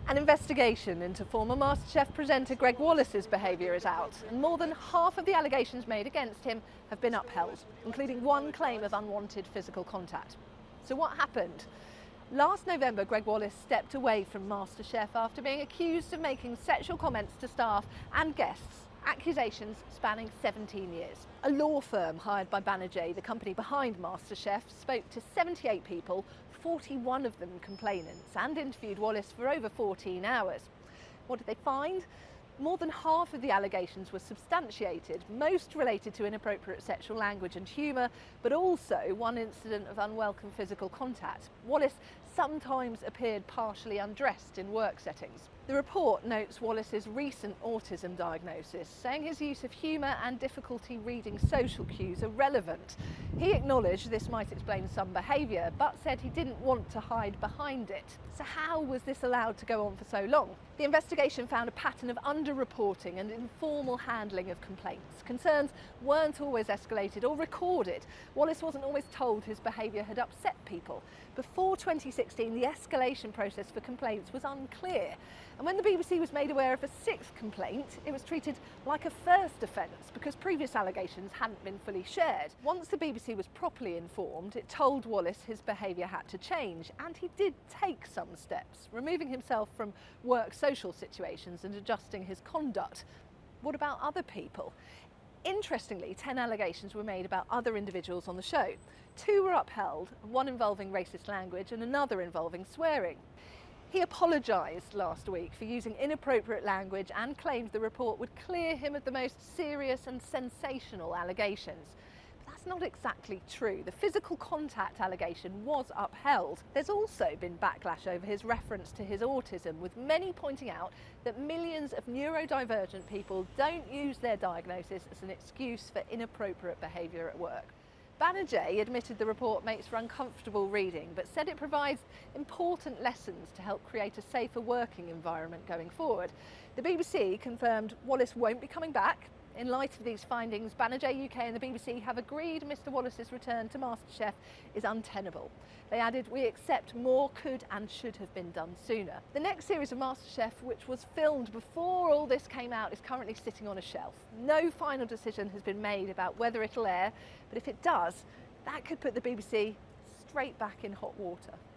An investigation into former MasterChef presenter Gregg Wallace's behaviour is out, and more than half of the allegations made against him have been upheld, including one claim of unwanted physical contact. So what happened? Last November, Gregg Wallace stepped away from MasterChef after being accused of making sexual comments to staff and guests, accusations spanning 17 years. A law firm hired by Banerjee, the company behind MasterChef, spoke to 78 people, 41 of them complainants, and interviewed Wallace for over 14 hours. What did they find? More than half of the allegations were substantiated, most related to inappropriate sexual language and humour, but also one incident of unwelcome physical contact. Wallace sometimes appeared partially undressed in work settings. The report notes Wallace's recent autism diagnosis, saying his use of humour and difficulty reading social cues are relevant. He acknowledged this might explain some behaviour, but said he didn't want to hide behind it. So how was this allowed to go on for so long? The investigation found a pattern of underreporting and informal handling of complaints. Concerns weren't always escalated or recorded. Wallace wasn't always told his behaviour had upset people. Before 2016, the escalation process for complaints was unclear. And when the BBC was made aware of a sixth complaint, it was treated like a first offence because previous allegations hadn't been fully shared. Once the BBC was properly informed, it told Wallace his behaviour had to change, and he did take some steps, removing himself from work social situations and adjusting his conduct. What about other people? Interestingly, 10 allegations were made about other individuals on the show. 2 were upheld, one involving racist language and another involving swearing. He apologised last week for using inappropriate language and claimed the report would clear him of the most serious and sensational allegations. But that's not exactly true. The physical contact allegation was upheld. There's also been backlash over his reference to his autism, with many pointing out that millions of neurodivergent people don't use their diagnosis as an excuse for inappropriate behaviour at work. Banerjee admitted the report makes for uncomfortable reading, but said it provides important lessons to help create a safer working environment going forward. The BBC confirmed Wallace won't be coming back. In light of these findings, Banerjee UK and the BBC have agreed Mr Wallace's return to MasterChef is untenable. They added, "We accept more could and should have been done sooner." The next series of MasterChef, which was filmed before all this came out, is currently sitting on a shelf. No final decision has been made about whether it'll air, but if it does, that could put the BBC straight back in hot water.